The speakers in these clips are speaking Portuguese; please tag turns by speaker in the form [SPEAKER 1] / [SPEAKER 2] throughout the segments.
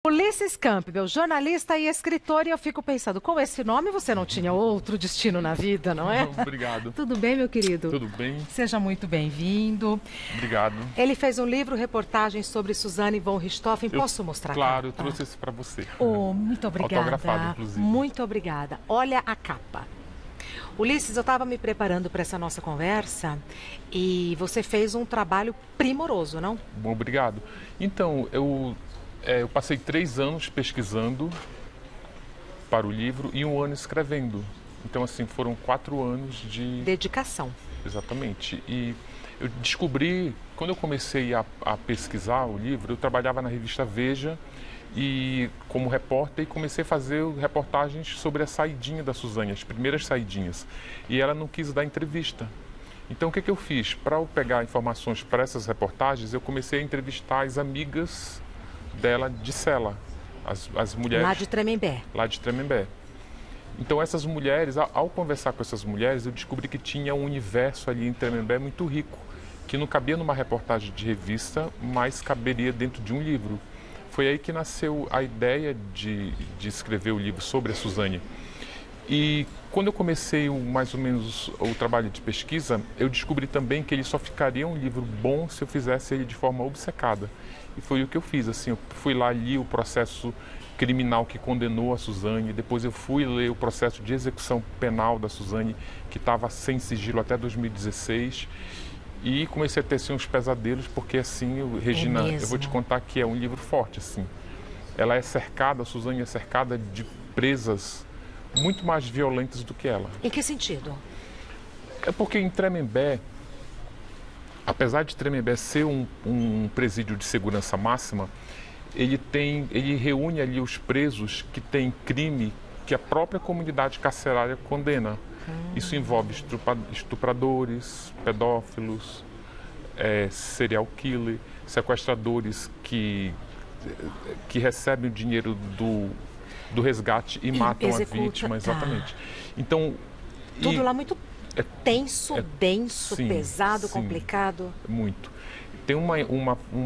[SPEAKER 1] Ulisses Campbell, jornalista e escritor, e eu fico pensando, com esse nome você não tinha outro destino na vida, não é?
[SPEAKER 2] Obrigado.
[SPEAKER 1] Tudo bem, meu querido?
[SPEAKER 2] Tudo bem.
[SPEAKER 1] Seja muito bem-vindo.
[SPEAKER 2] Obrigado.
[SPEAKER 1] Ele fez um livro, reportagem sobre Suzane von Richthofen. Posso mostrar?
[SPEAKER 2] Claro, eu trouxe esse para você.
[SPEAKER 1] Oh, muito obrigada.
[SPEAKER 2] Autografado, inclusive.
[SPEAKER 1] Muito obrigada. Olha a capa. Ulisses, eu estava me preparando para essa nossa conversa e você fez um trabalho primoroso, não?
[SPEAKER 2] Bom, obrigado. Então, eu passei 3 anos pesquisando para o livro e 1 ano escrevendo. Então, assim, foram 4 anos de...
[SPEAKER 1] dedicação.
[SPEAKER 2] Exatamente. E eu descobri, quando eu comecei a pesquisar o livro, eu trabalhava na revista Veja e como repórter, e comecei a fazer reportagens sobre a saidinha da Suzane, as primeiras saidinhas. E ela não quis dar entrevista. Então, o que eu fiz? Para eu pegar informações para essas reportagens, eu comecei a entrevistar as amigas dela de cela, as mulheres...
[SPEAKER 1] Lá de Tremembé.
[SPEAKER 2] Lá de Tremembé. Então, essas mulheres, ao conversar com essas mulheres, eu descobri que tinha um universo ali em Tremembé muito rico, que não cabia numa reportagem de revista, mas caberia dentro de um livro. Foi aí que nasceu a ideia de escrever o livro sobre a Suzane. E quando eu comecei mais ou menos o trabalho de pesquisa, eu descobri também que ele só ficaria um livro bom se eu fizesse ele de forma obcecada. E foi o que eu fiz, assim, eu fui lá, li o processo criminal que condenou a Suzane, depois eu fui ler o processo de execução penal da Suzane, que estava sem sigilo até 2016, e comecei a ter assim, uns pesadelos, porque assim, Regina, eu vou te contar que é um livro forte, assim. Ela é cercada, a Suzane é cercada de presas muito mais violentas do que ela.
[SPEAKER 1] Em que sentido?
[SPEAKER 2] É porque em Tremembé, apesar de Tremembé ser um presídio de segurança máxima, ele reúne ali os presos que têm crime que a própria comunidade carcerária condena. Isso envolve estupradores, pedófilos, serial killer, sequestradores que recebem o dinheiro do resgate e matam a vítima, exatamente. Então,
[SPEAKER 1] tudo lá muito tenso, denso,
[SPEAKER 2] sim,
[SPEAKER 1] pesado,
[SPEAKER 2] sim,
[SPEAKER 1] complicado.
[SPEAKER 2] Muito. Tem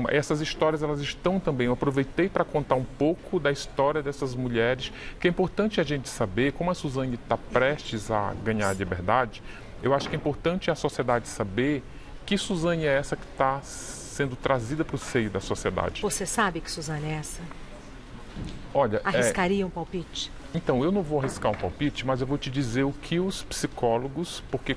[SPEAKER 2] essas histórias, elas estão também, eu aproveitei para contar um pouco da história dessas mulheres, que é importante a gente saber, como a Suzane está prestes a ganhar a liberdade, eu acho que é importante a sociedade saber que Suzane é essa que está sendo trazida para o seio da sociedade.
[SPEAKER 1] Você sabe que Suzane é essa?
[SPEAKER 2] Olha,
[SPEAKER 1] arriscaria um palpite?
[SPEAKER 2] Então, eu não vou arriscar um palpite, mas eu vou te dizer o que os psicólogos, porque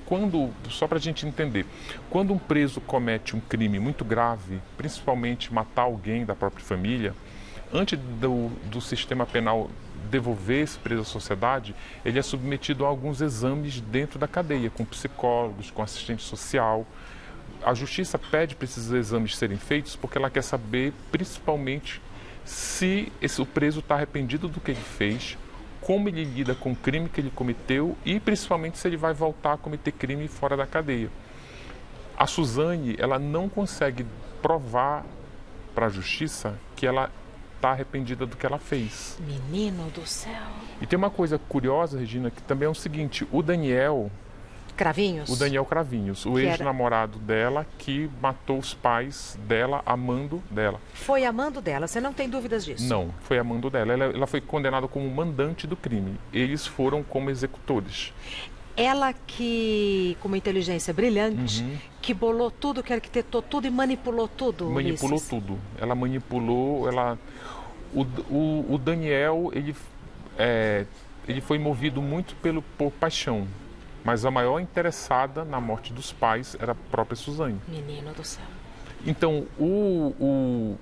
[SPEAKER 2] só para a gente entender, quando um preso comete um crime muito grave, principalmente matar alguém da própria família, antes do sistema penal devolver esse preso à sociedade, ele é submetido a alguns exames dentro da cadeia, com psicólogos, com assistente social. A justiça pede para esses exames serem feitos porque ela quer saber, principalmente, se o preso está arrependido do que ele fez, como ele lida com o crime que ele cometeu e principalmente se ele vai voltar a cometer crime fora da cadeia. A Suzane, ela não consegue provar para a justiça que ela está arrependida do que ela fez.
[SPEAKER 1] Menino do céu!
[SPEAKER 2] E tem uma coisa curiosa, Regina, que também é o seguinte, o Daniel Cravinhos, o ex-namorado dela que matou os pais dela, amando dela.
[SPEAKER 1] Foi amando dela, você não tem dúvidas disso?
[SPEAKER 2] Não, foi amando dela. Ela foi condenada como mandante do crime. Eles foram como executores.
[SPEAKER 1] Ela que, com uma inteligência brilhante, que bolou tudo, que arquitetou tudo e manipulou tudo,
[SPEAKER 2] Manipulou
[SPEAKER 1] Ulisses.
[SPEAKER 2] tudo. Ela manipulou, O Daniel, ele foi movido muito por paixão. Mas a maior interessada na morte dos pais era a própria Suzane.
[SPEAKER 1] Menino do céu.
[SPEAKER 2] Então, o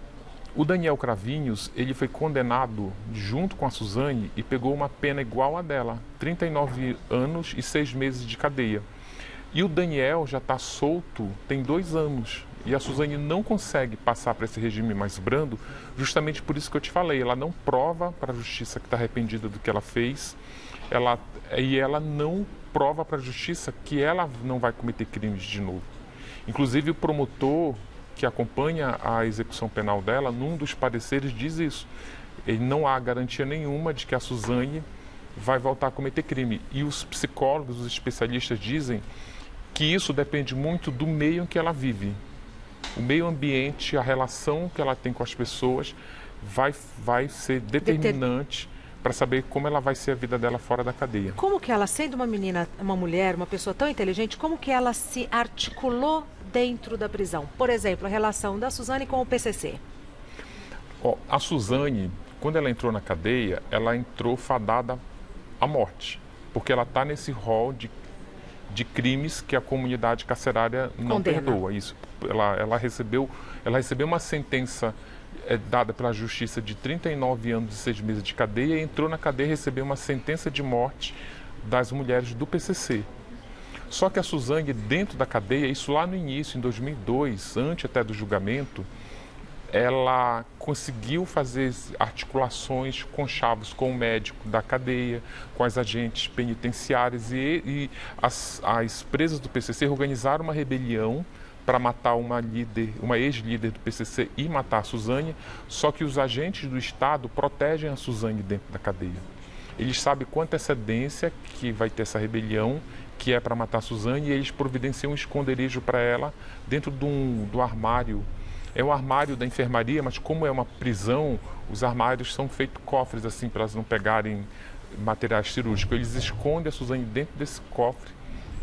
[SPEAKER 2] Daniel Cravinhos, ele foi condenado junto com a Suzane e pegou uma pena igual a dela, 39 anos e 6 meses de cadeia. E o Daniel já está solto tem 2 anos. E a Suzane não consegue passar para esse regime mais brando, justamente por isso que eu te falei. Ela não prova para a justiça que está arrependida do que ela fez. Ela não prova para a justiça que ela não vai cometer crimes de novo. Inclusive o promotor que acompanha a execução penal dela, num dos pareceres diz isso. Não há garantia nenhuma de que a Suzane vai voltar a cometer crime. E os psicólogos, os especialistas dizem que isso depende muito do meio em que ela vive. O meio ambiente, a relação que ela tem com as pessoas, vai ser determinante para saber como ela vai ser a vida dela fora da cadeia.
[SPEAKER 1] Como que ela, sendo uma menina, uma mulher, uma pessoa tão inteligente, como que ela se articulou dentro da prisão? Por exemplo, a relação da Suzane com o PCC.
[SPEAKER 2] A Suzane, quando ela entrou na cadeia, ela entrou fadada à morte, porque ela está nesse rol de crimes que a comunidade carcerária não perdoa. Isso, ela recebeu uma sentença dada pela justiça de 39 anos e 6 meses de cadeia e entrou na cadeia e recebeu uma sentença de morte das mulheres do PCC. Só que a Suzane, dentro da cadeia, isso lá no início, em 2002, antes até do julgamento, ela conseguiu fazer articulações conchavos com o médico da cadeia, com as agentes penitenciárias e as presas do PCC organizaram uma rebelião para matar uma ex-líder do PCC e matar a Suzane, só que os agentes do Estado protegem a Suzane dentro da cadeia. Eles sabem com antecedência que vai ter essa rebelião, que é para matar a Suzane, e eles providenciam um esconderijo para ela dentro do armário. É um armário da enfermaria, mas como é uma prisão, os armários são feitos cofres assim para elas não pegarem materiais cirúrgicos. Eles escondem a Suzane dentro desse cofre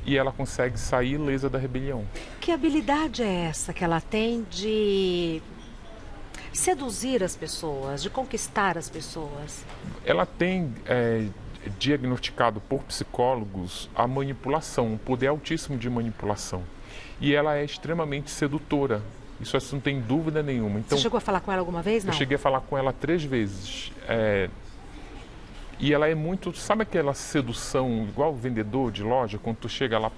[SPEAKER 2] e ela consegue sair ilesa da rebelião.
[SPEAKER 1] Que habilidade é essa que ela tem de seduzir as pessoas, de conquistar as pessoas?
[SPEAKER 2] Ela tem diagnosticado por psicólogos a manipulação, um poder altíssimo de manipulação. E ela é extremamente sedutora. Isso não tem dúvida nenhuma. Então,
[SPEAKER 1] você chegou a falar com ela alguma vez? Não?
[SPEAKER 2] Eu cheguei a falar com ela 3 vezes. E ela é muito... Sabe aquela sedução, igual o vendedor de loja, quando tu chega lá,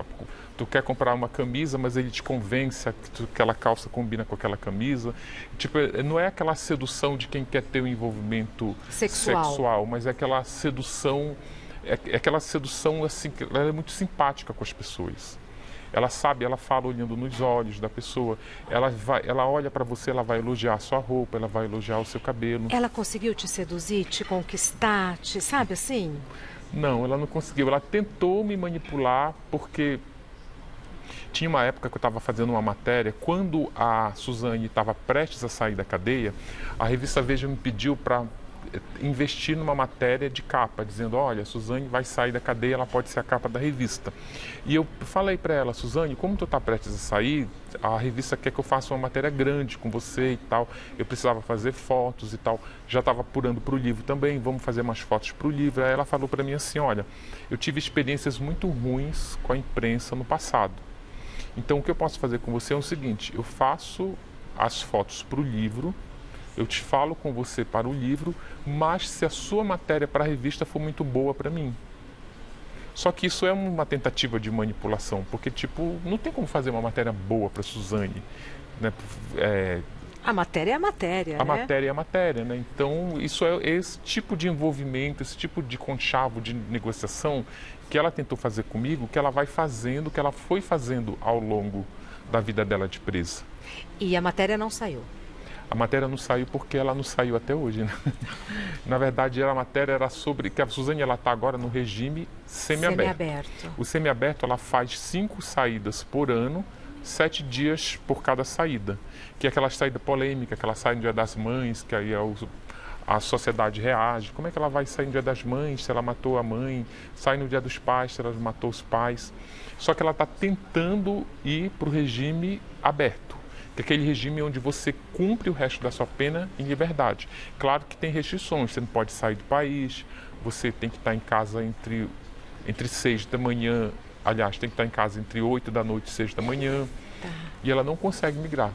[SPEAKER 2] tu quer comprar uma camisa, mas ele te convence que aquela calça combina com aquela camisa. Tipo, não é aquela sedução de quem quer ter um envolvimento sexual, mas é aquela sedução... É aquela sedução, assim, que ela é muito simpática com as pessoas. Ela sabe, ela fala olhando nos olhos da pessoa, ela olha para você, ela vai elogiar a sua roupa, ela vai elogiar o seu cabelo.
[SPEAKER 1] Ela conseguiu te seduzir, te conquistar, sabe assim?
[SPEAKER 2] Não, ela não conseguiu. Ela tentou me manipular porque tinha uma época que eu estava fazendo uma matéria, quando a Suzane estava prestes a sair da cadeia, a revista Veja me pediu para investir numa matéria de capa, dizendo, olha, a Suzane vai sair da cadeia, ela pode ser a capa da revista. E eu falei para ela, Suzane, como tu está prestes a sair, a revista quer que eu faça uma matéria grande com você e tal, eu precisava fazer fotos e tal, já estava apurando para o livro também, vamos fazer mais fotos para o livro. Aí ela falou para mim assim, olha, eu tive experiências muito ruins com a imprensa no passado, então o que eu posso fazer com você é o seguinte, eu faço as fotos para o livro, eu te falo com você para o livro, mas se a sua matéria para a revista for muito boa para mim. Só que isso é uma tentativa de manipulação, porque, tipo, não tem como fazer uma matéria boa para a Suzane, né?
[SPEAKER 1] A matéria é a matéria,
[SPEAKER 2] A matéria é a matéria, né? Então, isso é esse tipo de envolvimento, esse tipo de conchavo de negociação que ela tentou fazer comigo, que ela vai fazendo, que ela foi fazendo ao longo da vida dela de presa.
[SPEAKER 1] E a matéria não saiu?
[SPEAKER 2] A matéria não saiu porque ela não saiu até hoje, né? Na verdade, a matéria era sobre... que a Suzane está agora no regime semiaberto. O semiaberto, ela faz 5 saídas por ano, 7 dias por cada saída. Que é aquela saída polêmica, que ela sai no Dia das Mães, que aí a sociedade reage. Como é que ela vai sair no Dia das Mães, se ela matou a mãe? Sai no Dia dos Pais, se ela matou os pais? Só que ela está tentando ir para o regime aberto, que é aquele regime onde você cumpre o resto da sua pena em liberdade. Claro que tem restrições, você não pode sair do país, você tem que estar em casa entre 6 da manhã, aliás, tem que estar em casa entre 8 da noite e 6 da manhã, e ela não consegue migrar.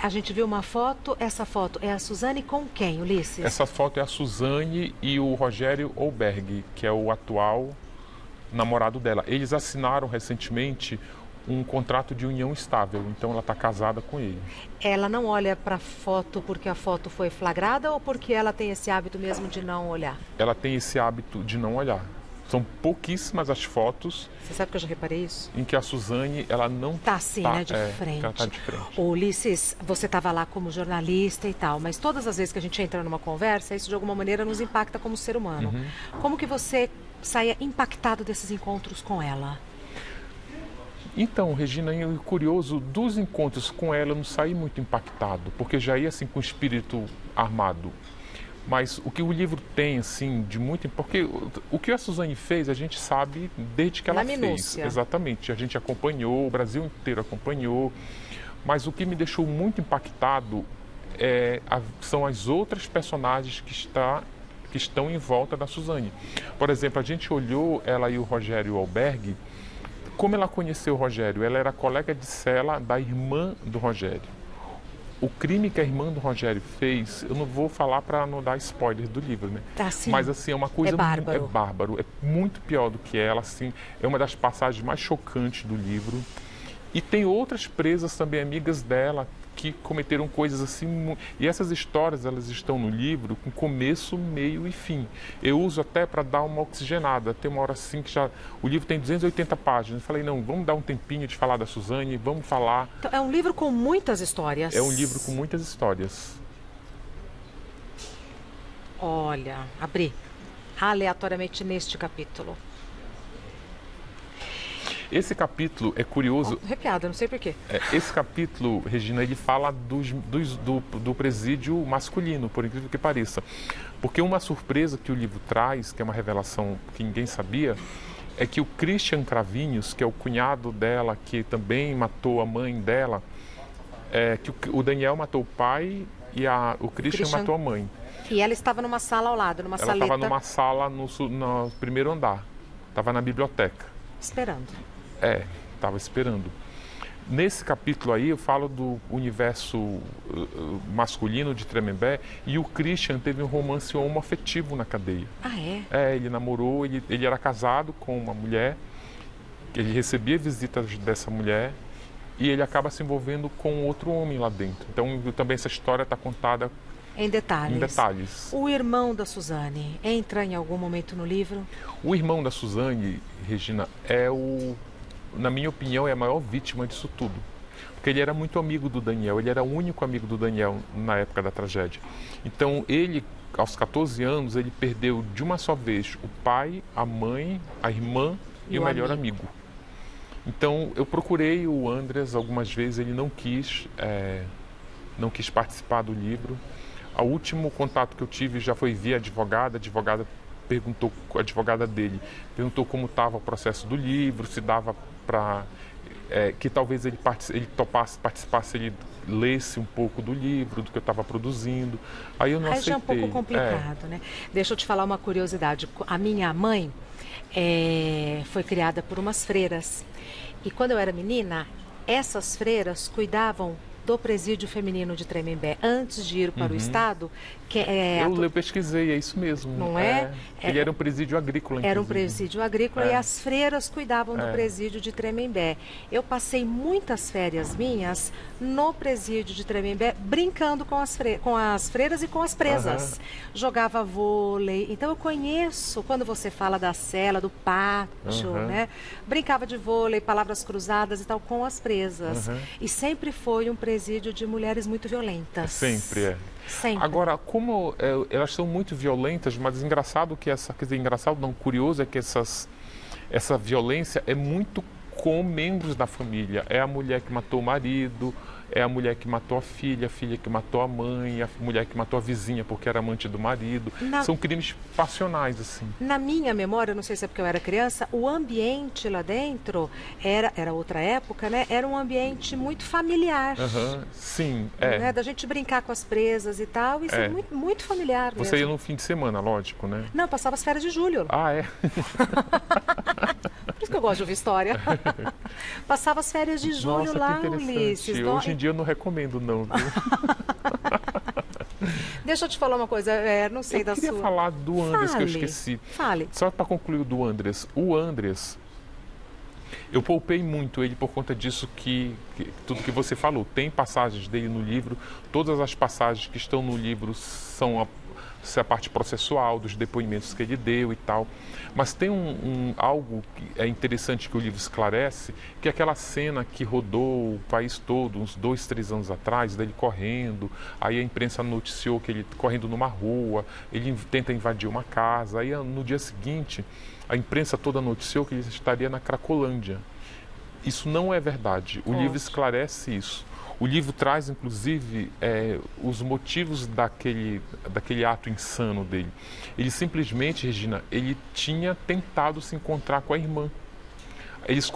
[SPEAKER 1] A gente viu uma foto, essa foto é a Suzane com quem, Ulisses?
[SPEAKER 2] Essa foto é a Suzane e o Rogério Olberg, que é o atual namorado dela. Eles assinaram recentemente um contrato de união estável, então ela está casada com ele.
[SPEAKER 1] Ela não olha para a foto porque a foto foi flagrada ou porque ela tem esse hábito mesmo de não olhar?
[SPEAKER 2] Ela tem esse hábito de não olhar. São pouquíssimas as fotos.
[SPEAKER 1] Você sabe que eu já reparei isso?
[SPEAKER 2] Em que a Suzane, ela não
[SPEAKER 1] está assim, né, de frente.
[SPEAKER 2] Ela está de frente.
[SPEAKER 1] Ulisses, você estava lá como jornalista e tal, mas todas as vezes que a gente entra numa conversa, isso de alguma maneira nos impacta como ser humano. Como que você saia impactado desses encontros com ela?
[SPEAKER 2] Então, Regina, e o curioso, dos encontros com ela eu não saí muito impactado, porque já ia assim com o espírito armado. Mas o que o livro tem, assim, de muito... Porque o que a Suzane fez, a gente sabe desde que ela fez. Exatamente. A gente acompanhou, o Brasil inteiro acompanhou. Mas o que me deixou muito impactado são as outras personagens que estão em volta da Suzane. Por exemplo, a gente olhou, ela e o Rogério Albergue, como ela conheceu o Rogério? Ela era colega de cela da irmã do Rogério. O crime que a irmã do Rogério fez, eu não vou falar para não dar spoiler do livro, né?
[SPEAKER 1] Assim,
[SPEAKER 2] mas assim, é uma coisa...
[SPEAKER 1] bárbaro.
[SPEAKER 2] É bárbaro, é muito pior do que ela, assim. É uma das passagens mais chocantes do livro. E tem outras presas também, amigas dela, que cometeram coisas assim... E essas histórias, elas estão no livro com começo, meio e fim. Eu uso até para dar uma oxigenada. Tem uma hora assim que já... O livro tem 280 páginas. Eu falei, não, vamos dar um tempinho de falar da Suzane, vamos falar...
[SPEAKER 1] Então, é um livro com muitas histórias.
[SPEAKER 2] É um livro com muitas histórias.
[SPEAKER 1] Olha, abri aleatoriamente neste capítulo.
[SPEAKER 2] Esse capítulo é curioso.
[SPEAKER 1] Arrepiada, não sei porquê.
[SPEAKER 2] Esse capítulo, Regina, ele fala do presídio masculino, por incrível que pareça. Porque uma surpresa que o livro traz, que é uma revelação que ninguém sabia, é que o Christian Cravinhos, que é o cunhado dela, que também matou a mãe dela, que o Daniel matou o pai e o Christian matou a mãe.
[SPEAKER 1] E ela estava numa sala ao lado, numa saleta.
[SPEAKER 2] Ela estava numa sala no primeiro andar. Estava na biblioteca.
[SPEAKER 1] Esperando.
[SPEAKER 2] Estava esperando. Nesse capítulo aí eu falo do universo masculino de Tremembé e o Christian teve um romance homoafetivo na cadeia.
[SPEAKER 1] Ah, é?
[SPEAKER 2] Ele namorou, ele era casado com uma mulher, ele recebia visitas dessa mulher e ele acaba se envolvendo com outro homem lá dentro. Então também essa história está contada
[SPEAKER 1] em detalhes.
[SPEAKER 2] O
[SPEAKER 1] irmão da Suzane entra em algum momento no livro?
[SPEAKER 2] O irmão da Suzane, Regina, na minha opinião, é a maior vítima disso tudo. Porque ele era muito amigo do Daniel, ele era o único amigo do Daniel na época da tragédia. Então, ele, aos 14 anos, ele perdeu de uma só vez o pai, a mãe, a irmã e o melhor amigo. Então, eu procurei o Andres algumas vezes, ele não quis participar do livro. O último contato que eu tive já foi via advogada. A advogada perguntou, a advogada dele perguntou como estava o processo do livro, se dava para que talvez ele topasse participar, se ele lesse um pouco do livro, do que eu estava produzindo. Aí eu não aceitei.
[SPEAKER 1] Já é um pouco complicado, né? Deixa eu te falar uma curiosidade. A minha mãe foi criada por umas freiras. E quando eu era menina, essas freiras cuidavam do presídio feminino de Tremembé, antes de ir para o estado.
[SPEAKER 2] Eu pesquisei, é isso mesmo.
[SPEAKER 1] Não é?
[SPEAKER 2] Ele era um presídio agrícola, inclusive.
[SPEAKER 1] Era um presídio agrícola e as freiras cuidavam do presídio de Tremembé. Eu passei muitas férias minhas no presídio de Tremembé, brincando com as freiras e com as presas. Jogava vôlei. Então eu conheço, quando você fala da cela, do pátio, né? Brincava de vôlei, palavras cruzadas e tal, com as presas. E sempre foi um presídio de mulheres muito violentas.
[SPEAKER 2] Sempre.
[SPEAKER 1] Sempre.
[SPEAKER 2] Agora, como elas são muito violentas, mas engraçado que curioso é que essa violência é muito com membros da família. É a mulher que matou o marido, é a mulher que matou a filha que matou a mãe, a mulher que matou a vizinha porque era amante do marido. São crimes passionais, assim.
[SPEAKER 1] Na minha memória, não sei se é porque eu era criança, o ambiente lá dentro era outra época, né? Era um ambiente muito familiar.
[SPEAKER 2] Sim,
[SPEAKER 1] né? Da gente brincar com as presas e tal, isso é muito, muito familiar mesmo.
[SPEAKER 2] Você ia no fim de semana, lógico, né?
[SPEAKER 1] Não, eu passava as férias de julho.
[SPEAKER 2] Ah, é?
[SPEAKER 1] Por isso que eu gosto de ouvir história. Passava as férias de julho.
[SPEAKER 2] Nossa,
[SPEAKER 1] lá,
[SPEAKER 2] que interessante.
[SPEAKER 1] Ulisses.
[SPEAKER 2] Hoje em dia eu não recomendo, não. Viu?
[SPEAKER 1] Deixa eu te falar uma coisa, não sei da sua...
[SPEAKER 2] Eu queria falar do Andres, que eu esqueci.
[SPEAKER 1] Fale.
[SPEAKER 2] Só para concluir do Andres. O Andres, eu poupei muito ele por conta disso tudo que você falou. Tem passagens dele no livro, todas as passagens que estão no livro são a parte processual, dos depoimentos que ele deu e tal. Mas tem algo que é interessante que o livro esclarece, que é aquela cena que rodou o país todo, uns 2, 3 anos atrás, dele correndo, aí a imprensa noticiou que ele correndo numa rua, ele tenta invadir uma casa, aí no dia seguinte a imprensa toda noticiou que ele estaria na Cracolândia. Isso não é verdade. O livro esclarece isso. O livro traz, inclusive, os motivos daquele ato insano dele. Ele simplesmente, Regina, ele tinha tentado se encontrar com a irmã. Eles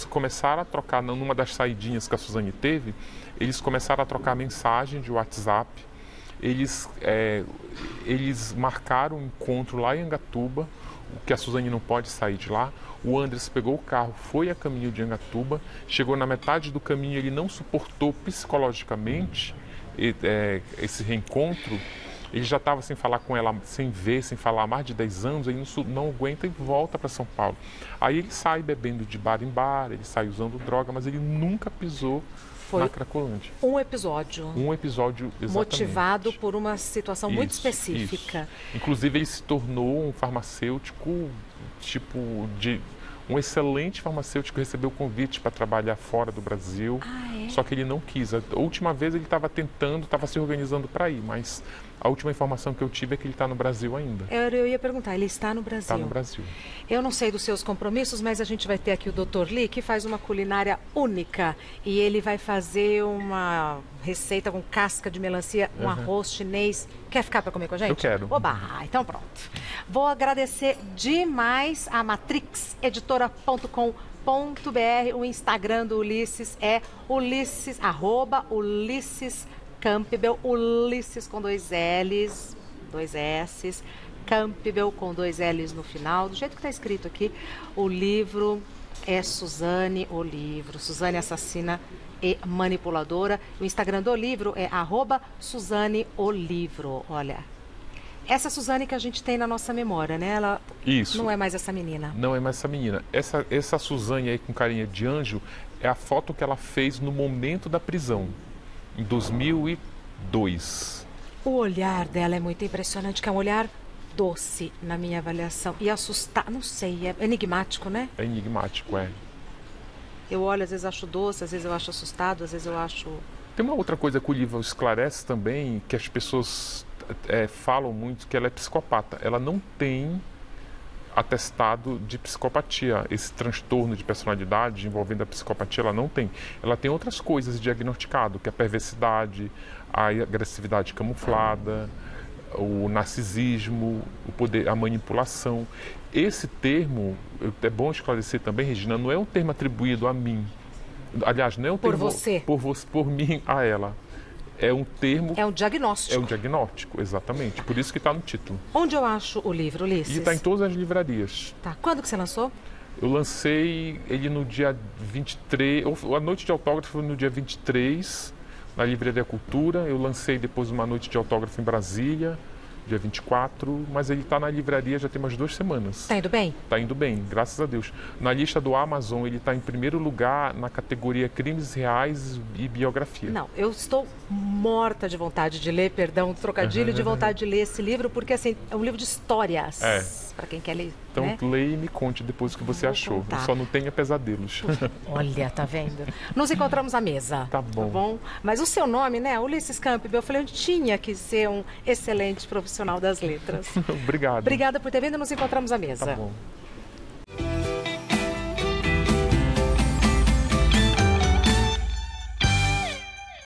[SPEAKER 2] começaram a trocar, numa das saidinhas que a Suzane teve, eles começaram a trocar mensagem de WhatsApp. Eles marcaram um encontro lá em Angatuba, que a Suzane não pode sair de lá. O Andres pegou o carro, foi a caminho de Angatuba, chegou na metade do caminho, ele não suportou psicologicamente esse reencontro. Ele já estava sem falar com ela, sem ver, sem falar há mais de 10 anos, ele não aguenta e volta para São Paulo. Aí ele sai bebendo de bar em bar, ele sai usando droga, mas ele nunca pisou na Cracolândia.
[SPEAKER 1] Um episódio.
[SPEAKER 2] Um episódio, exatamente.
[SPEAKER 1] Motivado por uma situação muito específica.
[SPEAKER 2] Isso. Inclusive, ele se tornou um farmacêutico, um excelente farmacêutico, recebeu convite para trabalhar fora do Brasil, só que ele não quis. A última vez ele estava estava se organizando para ir, mas a última informação que eu tive é que ele está no Brasil ainda.
[SPEAKER 1] Eu ia perguntar, ele está no Brasil?
[SPEAKER 2] Está no Brasil.
[SPEAKER 1] Eu não sei dos seus compromissos, mas a gente vai ter aqui o Dr. Lee, que faz uma culinária única. E ele vai fazer uma receita com casca de melancia, um arroz chinês. Quer ficar para comer com a gente?
[SPEAKER 2] Eu quero.
[SPEAKER 1] Oba, então pronto. Vou agradecer demais a matrixeditora.com.br. O Instagram do Ulisses é Ulisses, @Ulisses Campbell, Ulisses com 2 L's, 2 S's, Campbell com 2 L's no final, do jeito que está escrito aqui. O livro é Suzane, o livro, Suzane Assassina e Manipuladora. O Instagram do livro é @Suzane o livro. Olha, essa Suzane que a gente tem na nossa memória, né? Ela não é mais essa menina.
[SPEAKER 2] Não é mais essa menina. Essa Suzane aí com carinha de anjo é a foto que ela fez no momento da prisão, em 2002.
[SPEAKER 1] O olhar dela é muito impressionante, que é um olhar doce, na minha avaliação. E assustar, não sei, é enigmático, né?
[SPEAKER 2] É enigmático, é.
[SPEAKER 1] Eu olho, às vezes acho doce, às vezes eu acho assustado, às vezes eu acho...
[SPEAKER 2] Tem uma outra coisa que o livro esclarece também, que as pessoas falam muito, que ela é psicopata. Ela não tem atestado de psicopatia. Esse transtorno de personalidade envolvendo a psicopatia, ela não tem. Ela tem outras coisas diagnosticado, que é a perversidade, a agressividade camuflada, o narcisismo, o poder, a manipulação. Esse termo, é bom esclarecer também, Regina, não é um termo atribuído a mim. Aliás, não é um termo... Por mim, a ela. É um termo...
[SPEAKER 1] É um diagnóstico.
[SPEAKER 2] É um diagnóstico, exatamente. Por isso que está no título.
[SPEAKER 1] Onde eu acho o livro, Ulisses?
[SPEAKER 2] E está em todas as livrarias.
[SPEAKER 1] Tá. Quando que você lançou?
[SPEAKER 2] Eu lancei ele no dia 23... A noite de autógrafo foi no dia 23, na Livraria Cultura. Eu lancei depois uma noite de autógrafo em Brasília, dia 24, mas ele está na livraria já tem umas 2 semanas.
[SPEAKER 1] Está indo bem?
[SPEAKER 2] Está indo bem, graças a Deus. Na lista do Amazon, ele está em primeiro lugar na categoria Crimes Reais e Biografia.
[SPEAKER 1] Não, eu estou morta de vontade de ler, perdão, trocadilho, de vontade de ler esse livro, porque assim, é um livro de histórias, para quem quer ler.
[SPEAKER 2] Então,
[SPEAKER 1] né?
[SPEAKER 2] leia e me conte depois o que você achou.
[SPEAKER 1] Contar.
[SPEAKER 2] Só não tenha pesadelos.
[SPEAKER 1] Olha, tá vendo? Nos encontramos à mesa.
[SPEAKER 2] Tá bom.
[SPEAKER 1] Tá bom? Mas o seu nome, né? Ulisses Campbell, eu falei, eu tinha que ser um excelente profissional das letras.
[SPEAKER 2] Obrigado.
[SPEAKER 1] Obrigada por ter vindo, nos encontramos à mesa.
[SPEAKER 2] Tá bom.